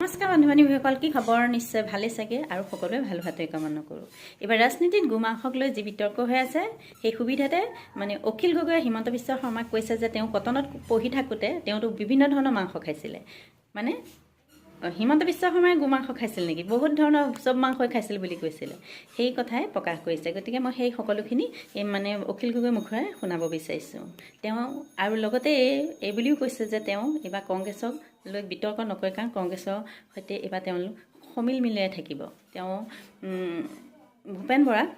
নমস্কাৰ বন্ধু-বান্ধৱীসকল, কি খবৰ? নিশ্চয় ভালে চাগে আৰু সকলোৱে ভাল হোৱাটোৱে কামনা কৰোঁ। এইবাৰ ৰাজনীতিত গোমাংসক লৈ যি বিতৰ্ক হৈ আছে, সেই সুবিধাতে অখিল গগৈয়ে হিমন্ত বিশ্ব শৰ্মাক কৈছে যে তেওঁ কটনত পঢ়ি থাকোঁতে তেওঁতো বিভিন্ন ধৰণৰ মাংস খাইছিলে। হিমন্ত বিশ্ব শৰ্মাই গোমাংস খাইছিল নেকি? বহুত ধৰণৰ চব মাংসই খাইছিল বুলি কৈছিলে। সেই কথাই প্ৰকাশ কৰিছে। গতিকে মই সেই সকলোখিনি অখিল গগৈৰ মুখেৰে শুনাব বিচাৰিছোঁ। তেওঁ আৰু লগতে এই বুলিও কৈছে যে তেওঁ এইবাৰ কংগ্ৰেছক লৈ বিতৰ্ক নকৰে, কাৰণ কংগ্ৰেছৰ সৈতে এইবাৰ তেওঁলোক সমিল মিলাই থাকিব। তেওঁ ভূপেন বৰাক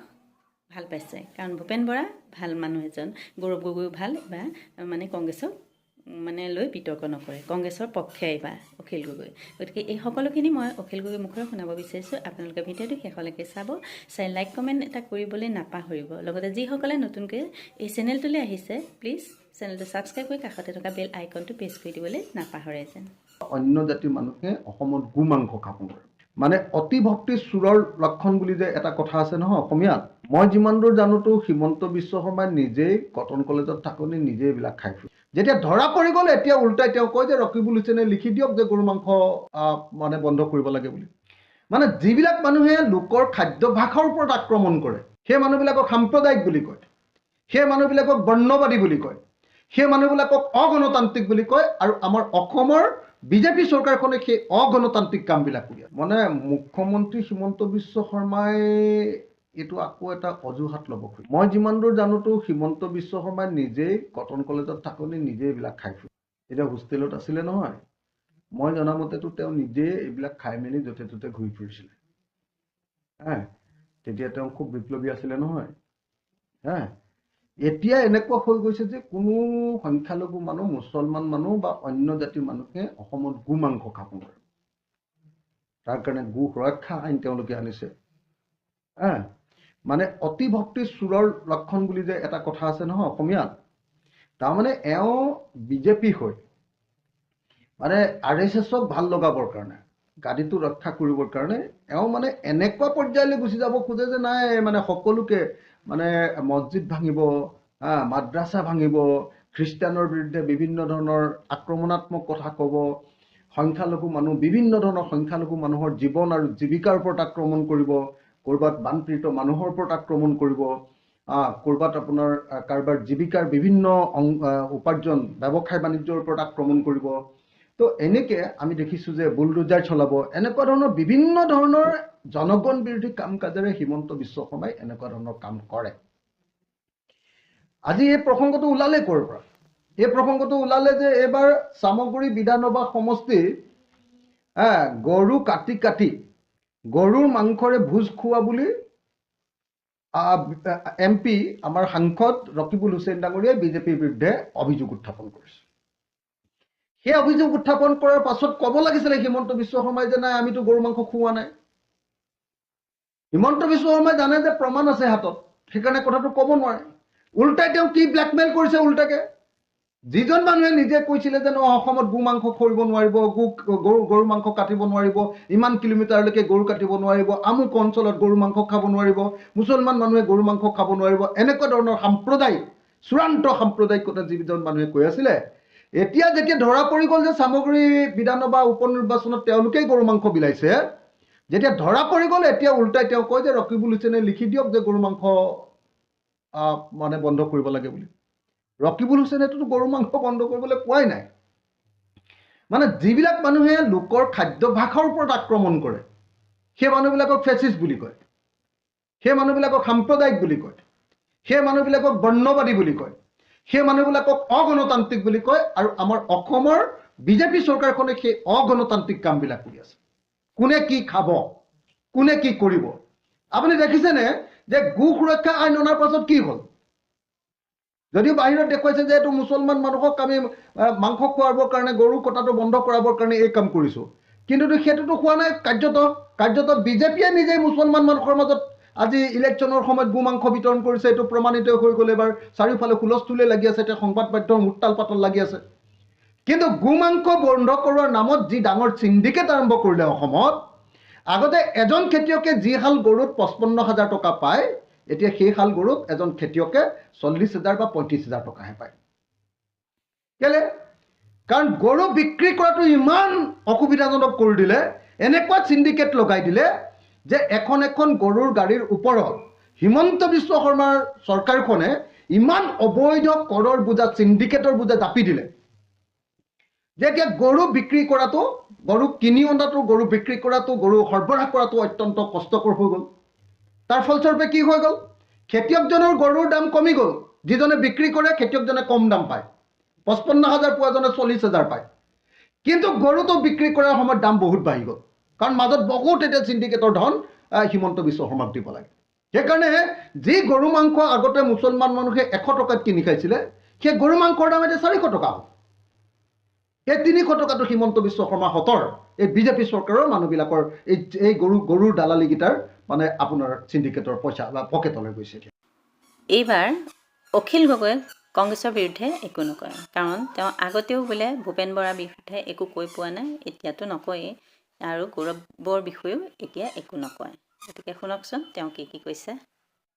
ভাল পাইছে, কাৰণ ভূপেন বৰা ভাল মানুহ এজন, গৌৰৱ গগৈও ভাল। এইবাৰ কংগ্ৰেছক লৈ বিতৰ্ক নকৰে, কংগ্ৰেছৰ পক্ষে এইবাৰ অখিল গগৈ। গতিকে এই সকলোখিনি মই অখিল গগৈৰ মুখেৰে শুনাব বিচাৰিছোঁ। আপোনালোকে ভিডিঅ'টো শেষলৈকে চাব, চাই লাইক কমেণ্ট এটা কৰিবলৈ নাপাহৰিব। লগতে যিসকলে নতুনকৈ এই চেনেলটোলৈ আহিছে, প্লিজ চেনেলটো ছাবস্ক্ৰাইব কৰি কাষতে থকা বেল আইকনটো প্ৰেছ কৰি দিবলৈ নাপাহৰে যেন। অন্য জাতিৰ মানুহে অসমত গোমাংস খাব নোৱাৰে। অতি ভক্তি চোৰৰ লক্ষণ বুলি যে এটা কথা আছে নহয় অসমীয়াত। মই যিমান দূৰ জানোতো হিমন্ত বিশ্ব শৰ্মাই নিজেই কটন কলেজত থাকোঁতে নিজেই এইবিলাক খাই ফুৰে। যেতিয়া ধৰা পৰি গ'ল, এতিয়া উল্টাই তেওঁ কয় যে ৰকিবুল হুছেইনে লিখি দিয়ক যে গৰু মাংস বন্ধ কৰিব লাগে বুলি। যিবিলাক মানুহে লোকৰ খাদ্যভাসৰ ওপৰত আক্ৰমণ কৰে, সেই মানুহবিলাকক সাম্প্ৰদায়িক বুলি কয়, সেই মানুহবিলাকক বৰ্ণবাদী বুলি কয়, সেই মানুহবিলাকক অগণতান্ত্ৰিক বুলি কয়। আৰু আমাৰ অসমৰ বিজেপি চৰকাৰখনে সেই অগণতান্ত্ৰিক কামবিলাক কৰি আছে। মুখ্যমন্ত্ৰী হিমন্ত বিশ্ব শৰ্মাই এইটো আকৌ এটা অজুহাত ল'ব খোজে। মই যিমান দূৰ জানোতো হিমন্ত বিশ্ব শৰ্মাই নিজেই কটন কলেজত থাকোঁতে নিজেই এইবিলাক খাই ফুৰে। এতিয়া হোষ্টেলত আছিলে নহয়, মই জনামতেতো তেওঁ নিজেই এইবিলাক খাই মেলি য'তে ত'তে ঘূৰি ফুৰিছিলে। তেতিয়া তেওঁ খুব বিপ্লৱী আছিলে নহয়। এতিয়া এনেকুৱা হৈ গৈছে যে কোনো সংখ্যালঘু মানুহ, মুছলমান মানুহ বা অন্য জাতিৰ মানুহে অসমত গোমাংস খাব নোৱাৰে। তাৰ কাৰণে গো সুৰক্ষা আইন তেওঁলোকে আনিছে। অতি ভক্তি চোৰৰ লক্ষণ বুলি যে এটা কথা আছে নহয় অসমীয়াত। এওঁ বিজেপি হৈ RSSক ভাল লগাবৰ কাৰণে, গাদীটো ৰক্ষা কৰিবৰ কাৰণে এওঁ এনেকুৱা পৰ্যায়লৈ গুচি যাব খোজে যে নাই সকলোকে মছজিদ ভাঙিব, মাদ্ৰাছা ভাঙিব, খ্ৰীষ্টানৰ বিৰুদ্ধে বিভিন্ন ধৰণৰ আক্ৰমণাত্মক কথা ক'ব, সংখ্যালঘু মানুহ, বিভিন্ন ধৰণৰ সংখ্যালঘু মানুহৰ জীৱন আৰু জীৱিকাৰ ওপৰত আক্ৰমণ কৰিব, ক'ৰবাত বানপীড়িত মানুহৰ ওপৰত আক্ৰমণ কৰিব, ক'ৰবাত আপোনাৰ কাৰোবাৰ জীৱিকাৰ বিভিন্ন উপাৰ্জন ব্যৱসায় বাণিজ্যৰ ওপৰত আক্ৰমণ কৰিব। তো এনেকৈ আমি দেখিছোঁ যে বুলডোজাৰ চলাব, এনেকুৱা ধৰণৰ বিভিন্ন ধৰণৰ জনগণ বিৰোধী কাম কাজেৰে হিমন্ত বিশ্ব শৰ্মাই এনেকুৱা ধৰণৰ কাম কৰে। আজি এই প্ৰসংগটো ওলালে ক'ৰ পৰা? এই প্ৰসংগটো ওলালে যে এইবাৰ চামগুৰি বিধানসভা সমষ্টি গৰু কাটি গৰুৰ মাংসৰে ভোজ খোৱা বুলি MP আমাৰ সাংসদ ৰকিবুল হুছেইন ডাঙৰীয়াই বিজেপিৰ বিৰুদ্ধে অভিযোগ উত্থাপন কৰিছে। সেই অভিযোগ উত্থাপন কৰাৰ পাছত ক'ব লাগিছিলে হিমন্ত বিশ্ব শৰ্মাই যে নাই, আমিতো গৰু মাংস খোৱা নাই। হিমন্ত বিশ্ব শৰ্মাই জানে যে প্ৰমাণ আছে হাতত, সেইকাৰণে কথাটো ক'ব নোৱাৰে। উল্টাই তেওঁ কি ব্লেকমেইল কৰিছে উল্টাকে। যিজন মানুহে নিজে কৈছিলে যে অসমত গো মাংস খৰিব নোৱাৰিব, গৰু মাংস কাটিব নোৱাৰিব, ইমান কিলোমিটাৰলৈকে গৰু কাটিব নোৱাৰিব, আমুক অঞ্চলত গৰু মাংস খাব নোৱাৰিব, মুছলমান মানুহে গৰু মাংস খাব নোৱাৰিব, এনেকুৱা ধৰণৰ সাম্প্ৰদায়িক, চূড়ান্ত সাম্প্ৰদায়িকতা যিজন মানুহে কৈ আছিলে, এতিয়া যেতিয়া ধৰা পৰি গ'ল যে চামগুৰি বিধানসভা উপ নিৰ্বাচনত তেওঁলোকেই গৰু মাংস বিলাইছে, যেতিয়া ধৰা পৰি গ'ল, এতিয়া উল্টাই তেওঁ কয় যে ৰকিবুল হুছেইনে লিখি দিয়ক যে গৰু মাংস বন্ধ কৰিব লাগে বুলি। ৰকিবুল হুছেইনেতো গৰু মাংস বন্ধ কৰিবলৈ কোৱাই নাই। যিবিলাক মানুহে লোকৰ খাদ্যভাসৰ ওপৰত আক্ৰমণ কৰে, সেই মানুহবিলাকক ফেচিষ্ট বুলি কয়, সেই মানুহবিলাকক সাম্প্ৰদায়িক বুলি কয়, সেই মানুহবিলাকক বৰ্ণবাদী বুলি কয়, সেই মানুহবিলাকক অগণতান্ত্ৰিক বুলি কয়। আৰু আমাৰ অসমৰ বিজেপি চৰকাৰখনে সেই অগণতান্ত্ৰিক কামবিলাক কৰি আছে। কোনে কি খাব, কোনে কি কৰিব। আপুনি দেখিছেনে যে গো সুৰক্ষা আইন অনাৰ পাছত কি হ'ল? যদিও বাহিৰত দেখুৱাইছে যে এইটো মুছলমান মানুহক আমি মাংস খুৱাবৰ কাৰণে, গৰু কটাটো বন্ধ কৰাবৰ কাৰণে এই কাম কৰিছোঁ, কিন্তু সেইটোতো হোৱা নাই। কাৰ্যত বিজেপিয়ে নিজেই মুছলমান মানুহৰ মাজত আজি ইলেকশ্যনৰ সময়ত গো মাংস বিতৰণ কৰিছে। এইটো প্ৰমাণিত হৈ গ'ল। এবাৰ চাৰিওফালে হুলস্থুলে লাগি আছে, এতিয়া সংবাদ মাধ্যম উত্তাল পাতল লাগি আছে। কিন্তু গো মাংস বন্ধ কৰোৱাৰ নামত যি ডাঙৰ চিণ্ডিকেট আৰম্ভ কৰিলে অসমত, আগতে এজন খেতিয়কে যি হাল গৰুত 55,000 টকা পায়, এতিয়া সেই হাল গৰুত এজন খেতিয়কে 40,000 বা 35,000 টকাহে পায়। কেলে? কাৰণ গৰু বিক্ৰী কৰাটো ইমান অসুবিধাজনক কৰি দিলে, এনেকুৱা চিণ্ডিকেট লগাই দিলে যে এখন এখন গৰুৰ গাড়ীৰ ওপৰত হিমন্ত বিশ্ব শৰ্মাৰ চৰকাৰখনে ইমান অবৈধ কৰৰ বোজা, চিণ্ডিকেটৰ বোজা জাপি দিলে যে এতিয়া গৰু বিক্ৰী কৰাটো, গৰু কিনি অনাটো, গৰু বিক্ৰী কৰাটো, গৰু সৰবৰাহ কৰাটো অত্যন্ত কষ্টকৰ হৈ গ'ল। তাৰ ফলস্বৰূপে কি হৈ গ'ল? খেতিয়কজনৰ গৰুৰ দাম কমি গ'ল। যিজনে বিক্ৰী কৰে খেতিয়কজনে কম দাম পায়, 55,000 পোৱাজনে 40,000 পায়। কিন্তু গৰুটো বিক্ৰী কৰাৰ সময়ত দাম বহুত বাঢ়ি গ'ল, কাৰণ মাজত বহুত এতিয়া চিণ্ডিকেটৰ ধন হিমন্ত বিশ্ব শৰ্মাক দিব লাগে। সেইকাৰণে যি গৰু মাংস আগতে মুছলমান মানুহে 100 টকাত কিনি খাইছিলে, সেই গৰু মাংসৰ দাম এতিয়া 400 টকা হ'ল। এই 300 টকাটো হিমন্ত বিশ্ব শৰ্মা হতৰ এই বিজেপি চৰকাৰৰ মানুহবিলাকৰ এই গৰুৰ দালালিকেইটাৰ মানে আপোনাৰ চিণ্ডিকেটৰ পইচা বা পকেটলৈ গৈছে। এইবাৰ অখিল গগৈ কংগ্ৰেছৰ বিৰুদ্ধে একো নকয়, কাৰণ তেওঁ আগতেও বোলে ভূপেন বৰাৰ বিৰুদ্ধে একো কৈ পোৱা নাই, এতিয়াতো নকয়েই, আৰু গৌৰৱৰ বিষয়েও এতিয়া একো নকয়। গতিকে শুনকচোন তেওঁ কি কৈছে।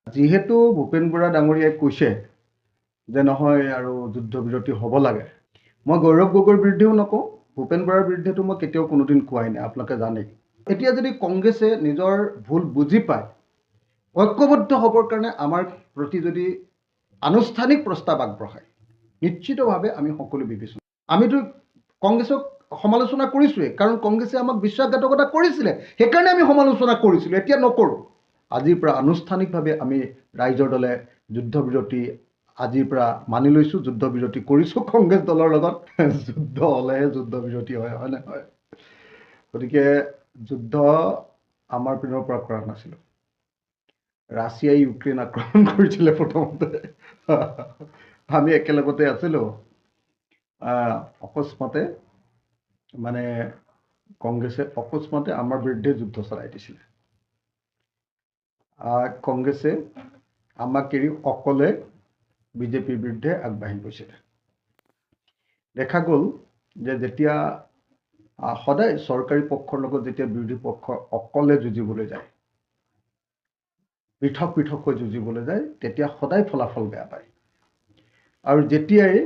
যিহেতু ভূপেন বৰা ডাঙৰীয়াই কৈছে যে নহয় আৰু যুদ্ধবিৰতি হ'ব লাগে, মই গৌৰৱ গগৈৰ বিৰুদ্ধেও নকওঁ, ভূপেন বৰাৰ বিৰুদ্ধেতো মই কেতিয়াও কোনোদিন কোৱাই নাই, আপোনালোকে জানেই। এতিয়া যদি কংগ্ৰেছে নিজৰ ভুল বুজি পায়, ঐক্যবদ্ধ হ'বৰ কাৰণে আমাৰ প্ৰতি যদি আনুষ্ঠানিক প্ৰস্তাৱ আগবঢ়ায়, নিশ্চিতভাৱে আমি সকলো বিবেচনা। আমিতো কংগ্ৰেছক সমালোচনা কৰিছোঁৱেই, কাৰণ কংগ্ৰেছে আমাক বিশ্বাসঘাতকতা কৰিছিলে, সেইকাৰণে আমি সমালোচনা কৰিছিলোঁ, এতিয়া নকৰোঁ। আজিৰ পৰা আনুষ্ঠানিকভাৱে আমি ৰাইজৰ দলে যুদ্ধবিৰতি আজিৰ পৰা মানি লৈছোঁ, যুদ্ধবিৰতি কৰিছোঁ কংগ্ৰেছ দলৰ লগত। যুদ্ধ হ'লেহে যুদ্ধবিৰতি হয়, হয় নে নহয়? গতিকে যুদ্ধ আমাৰ পিনৰ পৰা কৰা নাছিলোঁ। ৰাছিয়াই ইউক্ৰেইন আক্ৰমণ কৰিছিলে প্ৰথমতে, আমি একেলগতে আছিলোঁ। অকস্মাতে মানে কংগ্ৰেছে অকস্মাতে আমাৰ বিৰুদ্ধে যুদ্ধ চলাই দিছিলে। কংগ্ৰেছে আমাক এৰি অকলে বিজেপিৰ বিৰুদ্ধে আগবাঢ়ি গৈছিলে। দেখা গ'ল যে যেতিয়া সদায় চৰকাৰী পক্ষৰ লগত যেতিয়া বিৰোধী পক্ষ অকলে যুঁজিবলৈ যায়, পৃথক পৃথকৈ যুঁজিবলৈ যায়, তেতিয়া সদায় ফলাফল বেয়া পায়। আৰু যেতিয়াই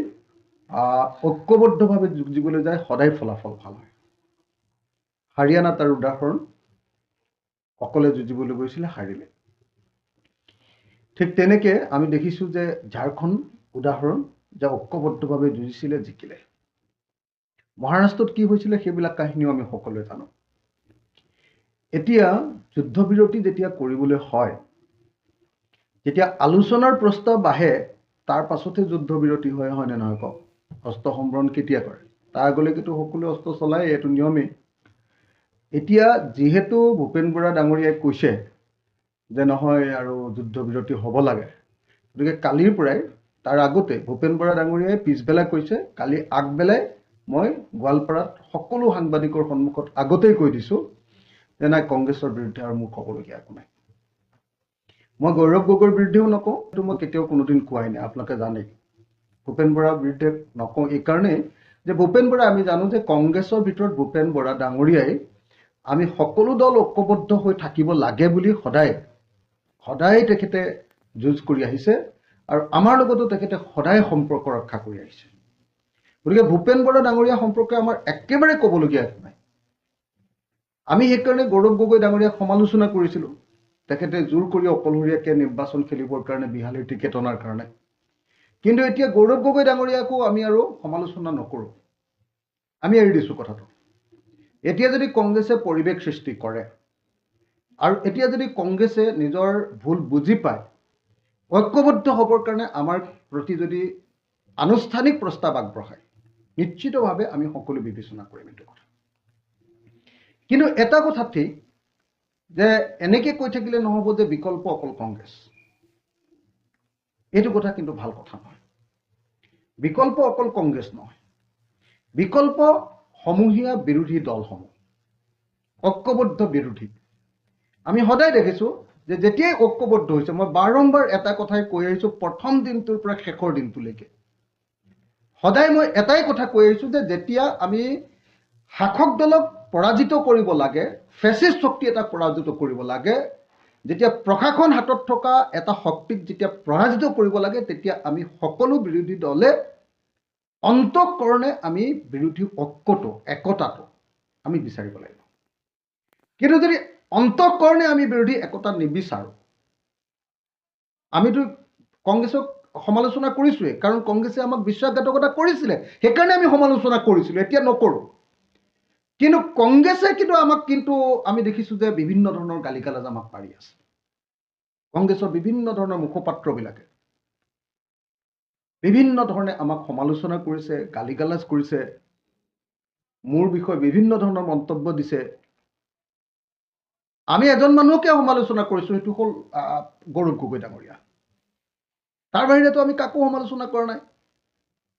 ঐক্যবদ্ধভাৱে যুঁজিবলৈ যায়, সদায় ফলাফল ভাল হয়। হাৰিয়ানা তাৰ উদাহৰণ, অকলে যুঁজিবলৈ গৈছিলে, হাৰিলে। ঠিক তেনেকৈ আমি দেখিছোঁ যে ঝাৰখণ্ড উদাহৰণ, যে ঐক্যবদ্ধভাৱে যুঁজিছিলে, জিকিলে। মহাৰাষ্ট্ৰত কি হৈছিলে সেইবিলাক কাহিনীও আমি সকলোৱে জানো। এতিয়া যুদ্ধবিৰতি যেতিয়া কৰিবলৈ হয়, যেতিয়া আলোচনাৰ প্ৰস্তাৱ আহে, তাৰ পাছতহে যুদ্ধবিৰতি হয়, হয়নে নহয় কওক? অস্ত্ৰ সম্বৰণ কেতিয়া কৰে? তাৰ আগলৈকেতো সকলোৱে অস্ত্ৰ চলায়, এইটো নিয়মেই। এতিয়া যিহেতু ভূপেন বৰা ডাঙৰীয়াই কৈছে যে নহয় আৰু যুদ্ধবিৰতি হ'ব লাগে, গতিকে কালিৰ পৰাই, তাৰ আগতে ভূপেন বৰা ডাঙৰীয়াই পিছবেলা কৈছে, কালি আগবেলাই মই গোৱালপাৰাত সকলো সাংবাদিকৰ সন্মুখত আগতেই কৈ দিছোঁ যে নাই, কংগ্ৰেছৰ বিৰুদ্ধে আৰু মোৰ ক'বলগীয়া একো নাই। মই গৌৰৱ গগৈৰ বিৰুদ্ধেও নকওঁ, এইটো মই কেতিয়াও কোনোদিন কোৱাই নাই, আপোনালোকে জানেই। ভূপেন বৰাৰ বিৰুদ্ধে নকওঁ এইকাৰণেই যে ভূপেন বৰা, আমি জানো যে কংগ্ৰেছৰ ভিতৰত ভূপেন বৰা ডাঙৰীয়াই আমি সকলো দল ঐক্যবদ্ধ হৈ থাকিব লাগে বুলি সদায় তেখেতে যুঁজ কৰি আহিছে, আৰু আমাৰ লগতো তেখেতে সদায় সম্পৰ্ক ৰক্ষা কৰি আহিছে। গতিকে ভূপেন বৰা ডাঙৰীয়া সম্পৰ্কে আমাৰ একেবাৰে ক'বলগীয়া একো নাই। আমি সেইকাৰণে গৌৰৱ গগৈ ডাঙৰীয়াক সমালোচনা কৰিছিলোঁ, তেখেতে জোৰ কৰি অকলশৰীয়াকৈ নিৰ্বাচন খেলিবৰ কাৰণে বিহালীৰ টিকেট অনাৰ কাৰণে। কিন্তু এতিয়া গৌৰৱ গগৈ ডাঙৰীয়াকো আমি আৰু সমালোচনা নকৰোঁ, আমি এৰি দিছোঁ কথাটো। এতিয়া যদি কংগ্ৰেছে পৰিৱেশ সৃষ্টি কৰে, আৰু এতিয়া যদি কংগ্ৰেছে নিজৰ ভুল বুজি পায়, ঐক্যবদ্ধ হ'বৰ কাৰণে আমাৰ প্ৰতি যদি আনুষ্ঠানিক প্ৰস্তাৱ আগবঢ়ায়, নিশ্চিতভাৱে আমি সকলো বিবেচনা কৰিম এইটো কথা। কিন্তু এটা কথা ঠিক যে এনেকৈ কৈ থাকিলে নহ'ব যে বিকল্প অকল কংগ্ৰেছ, এইটো কথা কিন্তু ভাল কথা নহয়। বিকল্প অকল কংগ্ৰেছ নহয়, বিকল্প সমূহীয়া বিৰোধী দলসমূহ, ঐক্যবদ্ধ বিৰোধী। আমি সদায় দেখিছোঁ যে যেতিয়াই ঐক্যবদ্ধ হৈছে, মই বাৰম্বাৰ এটা কথাই কৈ আহিছোঁ, প্ৰথম দিনটোৰ পৰা শেষৰ দিনটোলৈকে সদায় মই এটাই কথা কৈ আহিছোঁ যে যেতিয়া আমি শাসক দলক পৰাজিত কৰিব লাগে, ফেচিষ্ট শক্তি এটা পৰাজিত কৰিব লাগে, যেতিয়া প্ৰশাসন হাতত থকা এটা শক্তিক যেতিয়া পৰাজিত কৰিব লাগে, তেতিয়া আমি সকলো বিৰোধী দলে অন্তঃকৰণে আমি বিৰোধী ঐক্যটো একতাটো আমি বিচাৰিব লাগিব। কিন্তু যদি অন্তঃকৰণে আমি বিৰোধী একতা নিবিচাৰোঁ, আমিতো কংগ্ৰেছক সমালোচনা কৰিছোঁৱেই, কাৰণ কংগ্ৰেছে আমাক বিশ্বাসঘাতকতা কৰিছিলে, সেইকাৰণে আমি সমালোচনা কৰিছিলোঁ, এতিয়া নকৰোঁ। কিন্তু কংগ্ৰেছে কিন্তু আমি দেখিছোঁ যে বিভিন্ন ধৰণৰ গালি গালাজ আমাক পাৰি আছে। কংগ্ৰেছৰ বিভিন্ন ধৰণৰ মুখপাত্ৰবিলাকে বিভিন্ন ধৰণে আমাক সমালোচনা কৰিছে, গালি গালাজ কৰিছে, মোৰ বিষয়ে বিভিন্ন ধৰণৰ মন্তব্য দিছে। আমি এজন মানুহকে সমালোচনা কৰিছোঁ, সেইটো হ'ল গৌৰৱ গগৈ ডাঙৰীয়া। তাৰ বাহিৰেতো আমি কাকো সমালোচনা কৰা নাই।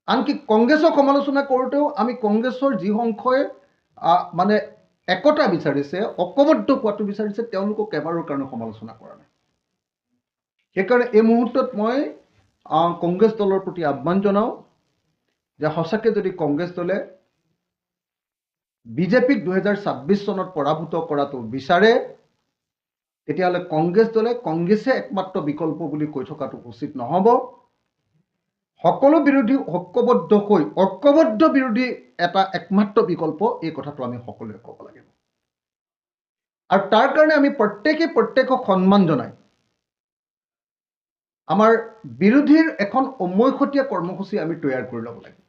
আনকি কংগ্ৰেছক সমালোচনা কৰোঁতেও আমি কংগ্ৰেছৰ যি সংখ্যই মানে একতা বিচাৰিছে, ঐক্যবদ্ধ হোৱাটো বিচাৰিছে, তেওঁলোকক এবাৰৰ কাৰণে সমালোচনা কৰা নাই। সেইকাৰণে এই মুহূৰ্তত মই কংগ্ৰেছ দলৰ প্ৰতি আহ্বান জনাওঁ যে সঁচাকৈ যদি কংগ্ৰেছ দলে বিজেপিক 2026 চনত পৰাভূত কৰাটো বিচাৰে, তেতিয়াহ'লে কংগ্ৰেছে একমাত্ৰ বিকল্প বুলি কৈ থকাটো উচিত নহ'ব। সকলো বিৰোধী ঐক্যবদ্ধ বিৰোধী এটা একমাত্ৰ বিকল্প, এই কথাটো আমি সকলোৱে ক'ব লাগিব। আৰু তাৰ কাৰণে আমি প্ৰত্যেকক সন্মান জনাই আমাৰ বিৰোধীৰ এখন উমৈহতীয়া কৰ্মসূচী আমি তৈয়াৰ কৰি ল'ব লাগিব।